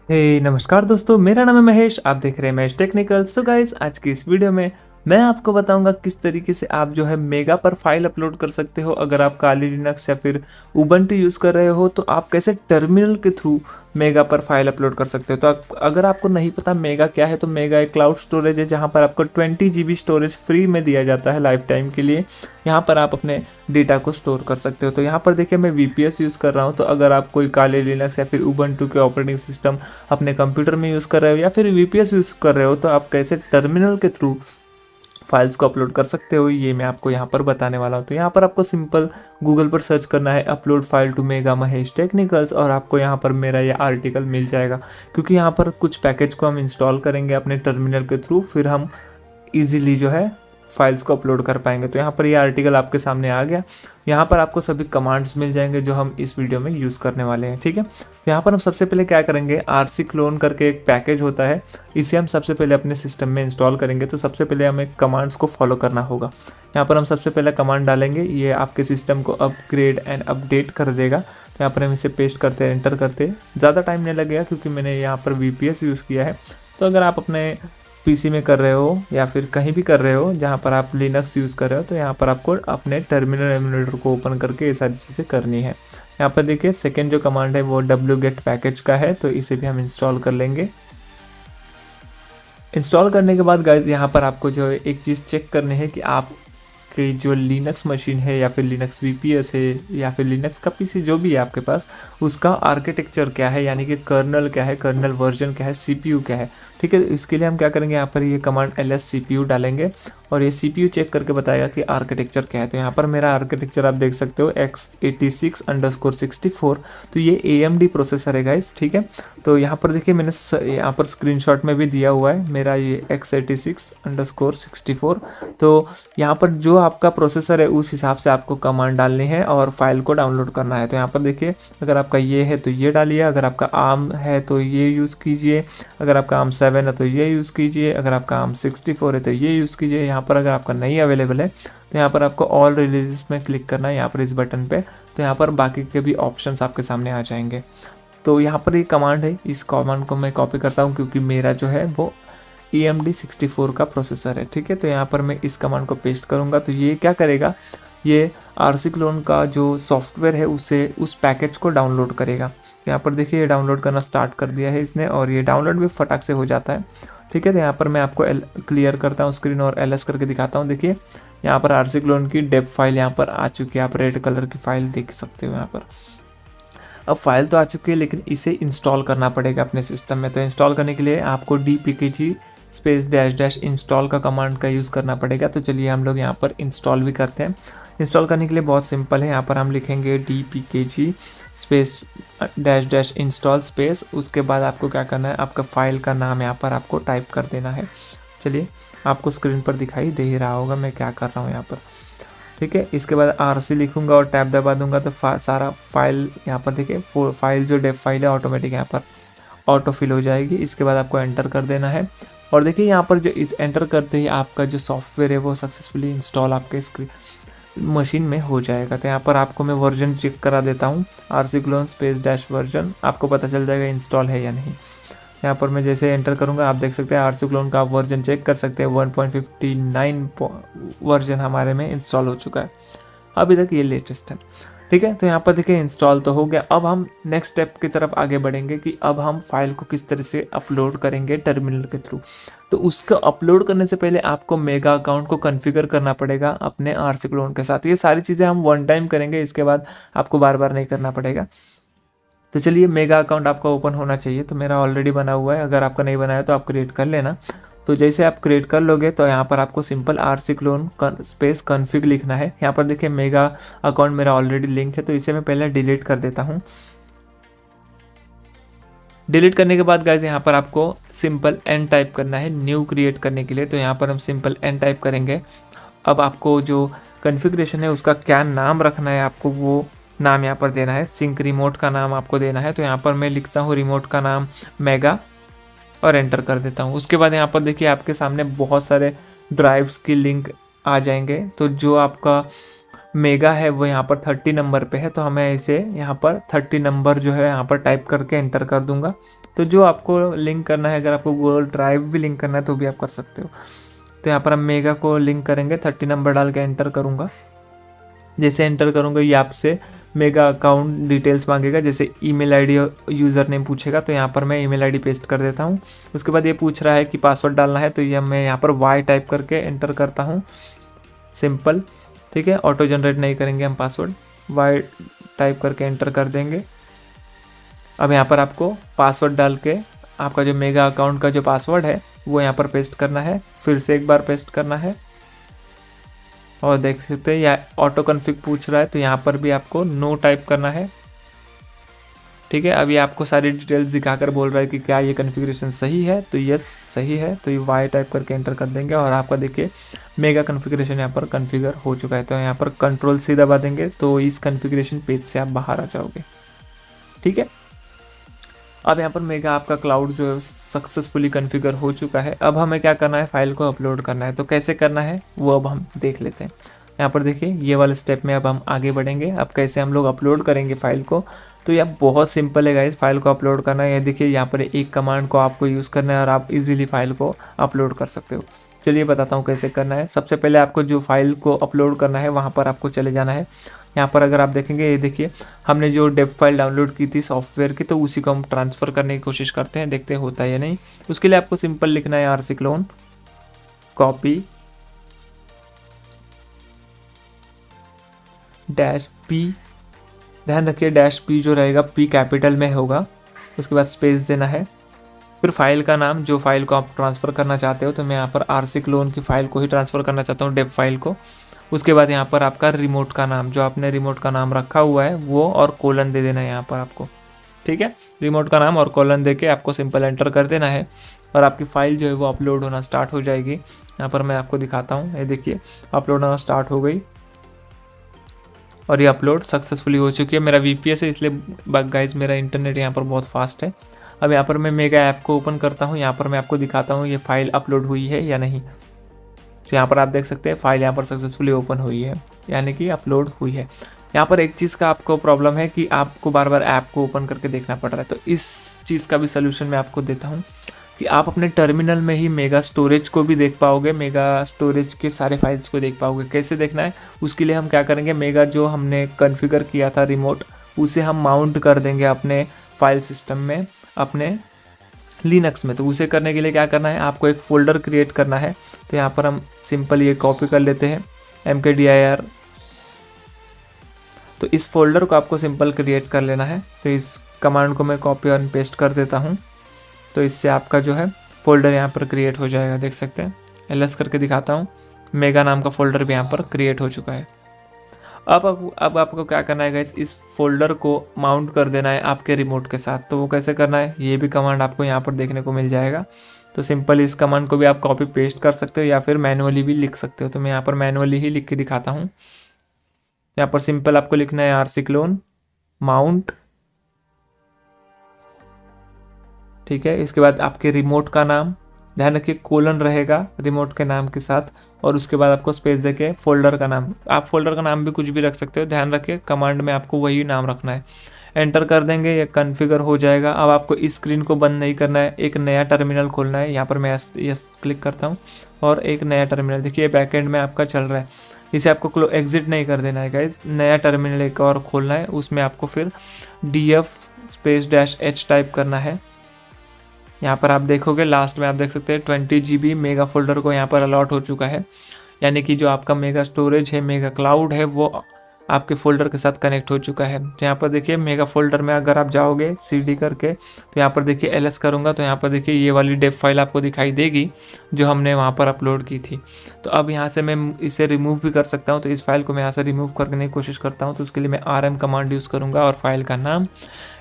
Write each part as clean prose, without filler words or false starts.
नमस्कार दोस्तों, मेरा नाम है महेश। आप देख रहे हैं महेश टेक्निकल। सो गाइस, आज की इस वीडियो में मैं आपको बताऊंगा किस तरीके से आप जो है मेगा पर फाइल अपलोड कर सकते हो। अगर आप काली लिनक्स या फिर उबंटू यूज़ कर रहे हो तो आप कैसे टर्मिनल के थ्रू मेगा पर फाइल अपलोड कर सकते हो। तो अगर आपको नहीं पता मेगा क्या है, तो मेगा एक क्लाउड स्टोरेज है जहां पर आपको 20 GB स्टोरेज फ्री में दिया जाता है लाइफ टाइम के लिए। यहाँ पर आप अपने डेटा को स्टोर कर सकते हो। तो यहाँ पर देखिए, मैं VPS यूज़ कर रहा हूँ। तो अगर आप कोई काले लिनक्स या फिर उबंटू के ऑपरेटिंग सिस्टम अपने कंप्यूटर में यूज़ कर रहे हो या फिर VPS यूज़ कर रहे हो, तो आप कैसे टर्मिनल के थ्रू फाइल्स को अपलोड कर सकते हो, ये मैं आपको यहाँ पर बताने वाला हूँ। तो यहाँ पर आपको सिंपल गूगल पर सर्च करना है upload file to mega Mahesh technicals, और आपको यहाँ पर मेरा ये आर्टिकल मिल जाएगा। क्योंकि यहाँ पर कुछ पैकेज को हम इंस्टॉल करेंगे अपने टर्मिनल के थ्रू, फिर हम इजीली जो है फाइल्स को अपलोड कर पाएंगे। तो यहाँ पर ये आर्टिकल आपके सामने आ गया। यहाँ पर आपको सभी कमांड्स मिल जाएंगे जो हम इस वीडियो में यूज़ करने वाले हैं, ठीक है। तो यहाँ पर हम सबसे पहले क्या करेंगे, RC क्लोन करके एक पैकेज होता है, इसे हम सबसे पहले अपने सिस्टम में इंस्टॉल करेंगे। तो सबसे पहले हमें कमांड्स को फॉलो करना होगा। यहाँ पर हम सबसे पहले कमांड डालेंगे, ये आपके सिस्टम को अपग्रेड एंड अपडेट कर देगा। तो यहाँ पर हम इसे पेस्ट करते हैं, एंटर करते हैं। ज़्यादा टाइम नहीं लगेगा क्योंकि मैंने यहाँ पर VPS यूज़ किया है। तो अगर आप अपने PC में कर रहे हो या फिर कहीं भी कर रहे हो जहाँ पर आप लिनक्स यूज़ कर रहे हो, तो यहाँ पर आपको अपने टर्मिनल एमुलेटर को ओपन करके ये सारी चीज़ें करनी है। यहाँ पर देखिए, सेकेंड जो कमांड है वो wget पैकेज का है, तो इसे भी हम इंस्टॉल कर लेंगे। इंस्टॉल करने के बाद गाइस, यहाँ पर आपको जो है एक चीज़ चेक करनी है कि आप कि जो लिनक्स मशीन है या फिर लिनक्स VPS है या फिर लिनक्स का PC जो भी है आपके पास, उसका आर्किटेक्चर क्या है, यानी कि कर्नल क्या है, कर्नल वर्जन क्या है, CPU क्या है, ठीक है। इसके लिए हम क्या करेंगे, यहाँ पर ये कमांड ls CPU डालेंगे और ये CPU चेक करके बताएगा कि आर्किटेक्चर क्या है। तो यहाँ पर मेरा आर्किटेक्चर आप देख सकते हो x86_64। तो ये AMD प्रोसेसर है गाइस, ठीक है। तो यहाँ पर देखिए, मैंने यहाँ पर स्क्रीनशॉट में भी दिया हुआ है मेरा ये x86_64। तो यहाँ पर जो आपका प्रोसेसर है उस हिसाब से आपको कमांड डालनी है और फाइल को डाउनलोड करना है। तो यहाँ पर देखिए, अगर आपका ये है तो ये डालिए, अगर आपका ARM है तो ये यूज़ कीजिए, अगर आपका ARM 7 है तो ये यूज़ कीजिए, अगर आपका ARM 64 है तो ये यूज़ कीजिए। यहाँ पर अगर आपका नहीं अवेलेबल है तो यहाँ पर आपको ऑल रिलीजेस में क्लिक करना है, यहाँ पर इस बटन पे। तो यहाँ पर बाकी के भी ऑप्शंस आपके सामने आ जाएंगे। तो यहाँ पर ये कमांड है, इस कमांड को मैं कॉपी करता हूँ क्योंकि मेरा जो है वो AMD 64 का प्रोसेसर है, ठीक है। तो यहाँ पर मैं इस कमांड को पेस्ट करूँगा। तो ये क्या करेगा, ये RC क्लोन का जो सॉफ्टवेयर है उसे उस पैकेज को डाउनलोड करेगा। यहाँ पर देखिए, ये डाउनलोड करना स्टार्ट कर दिया है इसने, और ये डाउनलोड भी फटाक से हो जाता है, ठीक है। तो यहाँ पर मैं आपको क्लियर करता हूँ स्क्रीन और LS करके दिखाता हूँ। देखिए, यहाँ पर RC क्लोन की डेप फाइल यहाँ पर आ चुकी है, आप रेड कलर की फाइल देख सकते हो यहाँ पर। अब फाइल तो आ चुकी है, लेकिन इसे इंस्टॉल करना पड़ेगा अपने सिस्टम में। तो इंस्टॉल करने के लिए आपको dpkg इंस्टॉल का कमांड का यूज़ करना पड़ेगा। तो चलिए हम लोग यहाँ पर इंस्टॉल भी करते हैं। इंस्टॉल करने के लिए बहुत सिंपल है, यहाँ पर हम लिखेंगे dpkg इंस्टॉल स्पेस, उसके बाद आपको क्या करना है, आपका फाइल का नाम यहाँ पर आपको टाइप कर देना है। चलिए, आपको स्क्रीन पर दिखाई दे ही रहा होगा मैं क्या कर रहा हूँ यहाँ पर, ठीक है। इसके बाद RC लिखूंगा और टैब दबा दूंगा तो सारा फाइल यहाँ पर देखिए, फाइल जो डेप फाइल है ऑटोमेटिक यहाँ पर ऑटो फिल हो जाएगी। इसके बाद आपको एंटर कर देना है और देखिए, यहाँ पर जो एंटर करते ही आपका जो सॉफ्टवेयर है वो सक्सेसफुली इंस्टॉल आपके स्क्रीन मशीन में हो जाएगा। तो यहाँ पर आपको मैं वर्जन चेक करा देता हूँ, RC क्लोन स्पेस वर्जन, आपको पता चल जाएगा इंस्टॉल है या नहीं। यहाँ पर मैं जैसे एंटर करूँगा, आप देख सकते हैं RC क्लोन का आप वर्जन चेक कर सकते हैं, 1.59 वर्जन हमारे में इंस्टॉल हो चुका है। अभी तक ये लेटेस्ट है, ठीक है। तो यहाँ पर देखिए, इंस्टॉल तो हो गया। अब हम नेक्स्ट स्टेप की तरफ आगे बढ़ेंगे कि अब हम फाइल को किस तरह से अपलोड करेंगे टर्मिनल के थ्रू। तो उसको अपलोड करने से पहले आपको मेगा अकाउंट को कॉन्फ़िगर करना पड़ेगा अपने RC क्लोन के साथ। ये सारी चीज़ें हम वन टाइम करेंगे, इसके बाद आपको बार बार नहीं करना पड़ेगा। तो चलिए, मेगा अकाउंट आपका ओपन होना चाहिए। तो मेरा ऑलरेडी बना हुआ है, अगर आपका नहीं बनाया तो आप क्रिएट कर लेना। तो जैसे आप क्रिएट कर लोगे तो यहाँ पर आपको simple RC clone space config लिखना है। यहाँ पर देखिए, मेगा अकाउंट मेरा ऑलरेडी लिंक है, तो इसे मैं पहले डिलीट कर देता हूँ। डिलीट करने के बाद गाइस, यहाँ पर आपको सिंपल n टाइप करना है न्यू क्रिएट करने के लिए। तो यहाँ पर हम सिंपल n टाइप करेंगे। अब आपको जो कॉन्फ़िगरेशन है उसका क्या नाम रखना है, आपको वो नाम यहाँ पर देना है। सिंक रिमोट का नाम आपको देना है। तो यहाँ पर मैं लिखता हूँ रिमोट का नाम मेगा और एंटर कर देता हूँ। उसके बाद यहाँ पर देखिए, आपके सामने बहुत सारे ड्राइव्स की लिंक आ जाएंगे। तो जो आपका मेगा है वो यहाँ पर 30 नंबर पे है, तो हमें इसे यहाँ पर 30 नंबर जो है यहाँ पर टाइप करके एंटर कर दूंगा। तो जो आपको लिंक करना है, अगर आपको गूगल ड्राइव भी लिंक करना है तो भी आप कर सकते हो। तो यहाँ पर हम मेगा को लिंक करेंगे, 30 नंबर डाल के एंटर करूँगा। जैसे एंटर करूँगा ये आपसे मेगा अकाउंट डिटेल्स मांगेगा, जैसे ईमेल आईडी और यूज़र नेम पूछेगा, तो यहाँ पर मैं ईमेल आईडी पेस्ट कर देता हूँ। उसके बाद ये पूछ रहा है कि पासवर्ड डालना है, तो ये मैं यहाँ पर वाई टाइप करके एंटर करता हूँ, सिंपल। ठीक है, ऑटो जनरेट नहीं करेंगे हम पासवर्ड, वाई टाइप करके एंटर कर देंगे। अब यहाँ पर आपको पासवर्ड डाल के आपका जो मेगा अकाउंट का जो पासवर्ड है वो यहाँ पर पेस्ट करना है, फिर से एक बार पेस्ट करना है। और देख सकते हैं या ऑटो कन्फिग पूछ रहा है, तो यहाँ पर भी आपको नो टाइप करना है। ठीक है, अभी आपको सारी डिटेल्स दिखाकर बोल रहा है कि क्या ये कॉन्फ़िगरेशन सही है, तो यस सही है, तो ये वाई टाइप करके एंटर कर देंगे और आपका देखिए मेगा कॉन्फ़िगरेशन यहाँ पर कॉन्फ़िगर हो चुका है। तो यहाँ पर कंट्रोल सी दबा देंगे तो इस कॉन्फ़िगरेशन पेज से आप बाहर आ जाओगे। ठीक है, अब यहाँ पर मेगा आपका क्लाउड जो है सक्सेसफुली कॉन्फ़िगर हो चुका है। अब हमें क्या करना है, फाइल को अपलोड करना है। तो कैसे करना है वो अब हम देख लेते हैं। यहाँ पर देखिए ये वाले स्टेप में अब हम आगे बढ़ेंगे। अब कैसे हम लोग अपलोड करेंगे फाइल को, तो यह बहुत सिंपल है गाइस, फाइल को अपलोड करना है। ये देखिए यहाँ पर एक कमांड को आपको यूज़ करना है और आप इजीली फाइल को अपलोड कर सकते हो। चलिए बताता हूँ कैसे करना है। सबसे पहले आपको जो फाइल को अपलोड करना है वहाँ पर आपको चले जाना है। यहाँ पर अगर आप देखेंगे, ये देखिए हमने जो डेव फाइल डाउनलोड की थी सॉफ्टवेयर की, तो उसी को हम ट्रांसफ़र करने की कोशिश करते हैं, देखते हैं होता है या नहीं। उसके लिए आपको सिंपल लिखना है आरसी क्लोन कॉपी -p, ध्यान रखिए -p जो रहेगा p कैपिटल में होगा। उसके बाद स्पेस देना है, फिर फाइल का नाम, जो फाइल को आप ट्रांसफ़र करना चाहते हो। तो मैं यहाँ पर आरसी क्लोन की फ़ाइल को ही ट्रांसफ़र करना चाहता हूँ, डेव फाइल को। उसके बाद यहाँ पर आपका रिमोट का नाम, जो आपने रिमोट का नाम रखा हुआ है वो, और कोलन दे देना है यहाँ पर आपको। ठीक है, रिमोट का नाम और कोलन दे के आपको सिंपल एंटर कर देना है और आपकी फ़ाइल जो है वो अपलोड होना स्टार्ट हो जाएगी। यहाँ पर मैं आपको दिखाता हूँ, ये देखिए अपलोड होना स्टार्ट हो गई और ये अपलोड सक्सेसफुली हो चुकी है। मेरा VPS है इसलिए गाइज मेरा इंटरनेट यहाँ पर बहुत फास्ट है। अब यहाँ पर मैं मेगा ऐप को ओपन करता हूँ, यहाँ पर मैं आपको दिखाता हूँ ये फाइल अपलोड हुई है या नहीं। तो यहाँ पर आप देख सकते हैं फाइल यहाँ पर सक्सेसफुली ओपन हुई है, यानी कि अपलोड हुई है। यहाँ पर एक चीज़ का आपको प्रॉब्लम है कि आपको बार बार ऐप को ओपन करके देखना पड़ रहा है, तो इस चीज़ का भी सोल्यूशन मैं आपको देता हूँ कि आप अपने टर्मिनल में ही मेगा स्टोरेज को भी देख पाओगे, मेगा स्टोरेज के सारे फाइल्स को देख पाओगे। कैसे देखना है, उसके लिए हम क्या करेंगे, मेगा जो हमने कॉन्फ़िगर किया था रिमोट, उसे हम माउंट कर देंगे अपने फाइल सिस्टम में, अपने लिनक्स में। तो उसे करने के लिए क्या करना है, आपको एक फ़ोल्डर क्रिएट करना है। तो यहाँ पर हम सिंपल ये कॉपी कर लेते हैं mkdir, तो इस फोल्डर को आपको सिंपल क्रिएट कर लेना है। तो इस कमांड को मैं कॉपी और पेस्ट कर देता हूँ, तो इससे आपका जो है फोल्डर यहाँ पर क्रिएट हो जाएगा। देख सकते हैं, ls करके दिखाता हूँ, मेगा नाम का फोल्डर भी यहाँ पर क्रिएट हो चुका है। अब आपको क्या करना है गाइस, इस फोल्डर को माउंट कर देना है आपके रिमोट के साथ। तो वो कैसे करना है, ये भी कमांड आपको यहाँ पर देखने को मिल जाएगा। तो सिंपल इस कमांड को भी आप कॉपी पेस्ट कर सकते हो या फिर मैनुअली भी लिख सकते हो। तो मैं यहाँ पर मैनुअली ही लिख के दिखाता हूँ। यहाँ पर सिंपल आपको लिखना है आरसी क्लोन माउंट। ठीक है, इसके बाद आपके रिमोट का नाम, ध्यान रखिए कोलन रहेगा रिमोट के नाम के साथ, और उसके बाद आपको स्पेस देके फोल्डर का नाम, आप फोल्डर का नाम भी कुछ भी रख सकते हो, ध्यान रखिए कमांड में आपको वही नाम रखना है। एंटर कर देंगे, ये कॉन्फ़िगर हो जाएगा। अब आपको इस स्क्रीन को बंद नहीं करना है, एक नया टर्मिनल खोलना है। यहाँ पर मैं यस क्लिक करता हूँ और एक नया टर्मिनल, देखिए बैकएंड में आपका चल रहा है, इसे आपको एग्जिट नहीं कर देना है गाइज। नया टर्मिनल एक और खोलना है, उसमें आपको फिर df -h टाइप करना है। यहाँ पर आप देखोगे लास्ट में आप देख सकते हैं 20 GB मेगा फोल्डर को यहाँ पर अलॉट हो चुका है, यानी कि जो आपका मेगा स्टोरेज है, मेगा क्लाउड है, वो आपके फोल्डर के साथ कनेक्ट हो चुका है। तो यहाँ पर देखिए मेगा फोल्डर में अगर आप जाओगे CD करके, तो यहाँ पर देखिए ls करूँगा, तो यहाँ पर देखिए ये वाली डेव फाइल आपको दिखाई देगी जो हमने वहाँ पर अपलोड की थी। तो अब यहाँ से मैं इसे रिमूव भी कर सकता हूँ। तो इस फाइल को मैं यहाँ से रिमूव करने की कोशिश करता हूँ। तो उसके लिए मैं rm कमांड यूज़ करूँगा और फाइल का नाम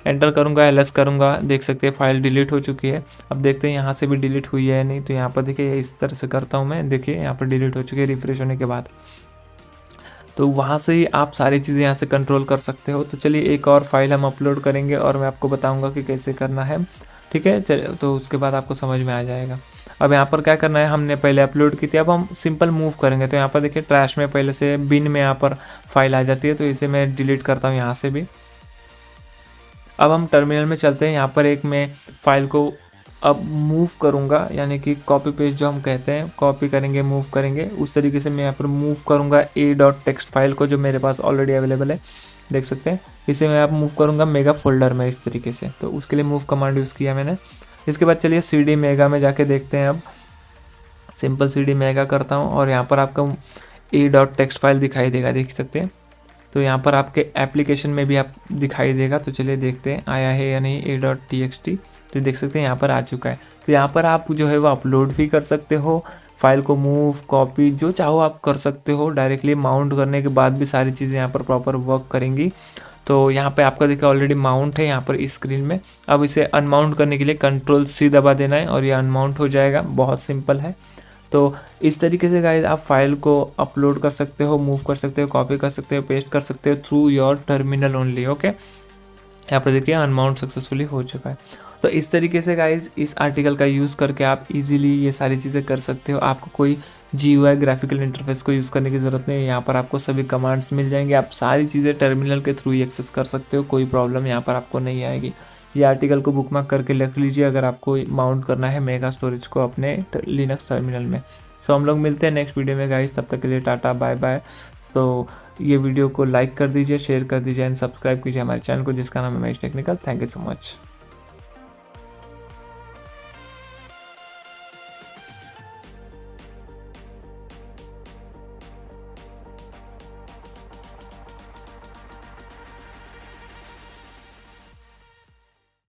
एंटर करूँगा, ls करूँगा। देख सकते हैं फाइल डिलीट हो चुकी है। अब देखते हैं यहाँ से भी डिलीट हुई है या नहीं। तो यहाँ पर देखिए इस तरह से करता हूँ मैं, देखिए यहाँ पर डिलीट हो चुकी है रिफ्रेश होने के बाद। तो वहाँ से ही आप सारी चीज़ें यहाँ से कंट्रोल कर सकते हो। तो चलिए एक और फाइल हम अपलोड करेंगे और मैं आपको बताऊँगा कि कैसे करना है। ठीक है, चलिए तो उसके बाद आपको समझ में आ जाएगा। अब यहाँ पर क्या करना है, हमने पहले अपलोड की थी, अब हम सिंपल मूव करेंगे। तो यहाँ पर देखिए ट्रैश में पहले से बिन में यहाँ पर फाइल आ जाती है, तो इसे मैं डिलीट करता हूँ यहाँ से भी। अब हम टर्मिनल में चलते हैं। यहाँ पर एक मैं फाइल को अब मूव करूँगा, यानी कि कॉपी पेस्ट जो हम कहते हैं, कॉपी करेंगे मूव करेंगे, उस तरीके से मैं यहाँ पर मूव करूँगा a.txt फाइल को, जो मेरे पास ऑलरेडी अवेलेबल है, देख सकते हैं। इसे मैं अब मूव करूँगा मेगा फोल्डर में इस तरीके से। तो उसके लिए मूव कमांड यूज़ किया मैंने। इसके बाद चलिए cd मेगा में जाके देखते हैं। अब सिंपल cd मेगा करता हूँ और यहाँ पर आपका a.txt फाइल दिखाई देगा, देख सकते हैं। तो यहाँ पर आपके एप्लीकेशन में भी आप दिखाई देगा। तो चलिए देखते हैं आया है या नहीं a.txt। तो देख सकते हैं यहाँ पर आ चुका है। तो यहाँ पर आप जो है वो अपलोड भी कर सकते हो, फाइल को मूव कॉपी जो चाहो आप कर सकते हो। डायरेक्टली माउंट करने के बाद भी सारी चीज़ें यहाँ पर प्रॉपर वर्क करेंगी। तो यहाँ पे आपका देखिए ऑलरेडी माउंट है यहाँ पर इस स्क्रीन में। अब इसे अनमाउंट करने के लिए Ctrl+C दबा देना है और ये अनमाउंट हो जाएगा। बहुत सिंपल है। तो इस तरीके से गाइस आप फाइल को अपलोड कर सकते हो, मूव कर सकते हो, कॉपी कर सकते हो, पेस्ट कर सकते हो through your terminal only. Okay, यहाँ पर देखिए अनमाउंट सक्सेसफुली हो चुका है। तो इस तरीके से गाइज इस आर्टिकल का यूज़ करके आप इजीली ये सारी चीज़ें कर सकते हो। आपको कोई GUI ग्राफिकल इंटरफेस को यूज़ करने की ज़रूरत नहीं है। यहाँ पर आपको सभी कमांड्स मिल जाएंगे, आप सारी चीज़ें टर्मिनल के थ्रू ही एक्सेस कर सकते हो, कोई प्रॉब्लम यहाँ पर आपको नहीं आएगी। ये आर्टिकल को बुकमार्क करके लिख लीजिए अगर आपको माउंट करना है मेगा स्टोरेज को अपने लिनक्स टर्मिनल में। सो हम लोग मिलते हैं नेक्स्ट वीडियो में गाइज, तब तक के लिए टाटा बाय बाय। सो ये वीडियो को लाइक कर दीजिए, शेयर कर दीजिए एंड सब्सक्राइब कीजिए हमारे चैनल को जिसका नाम है Mahesh technical. Thank you so much.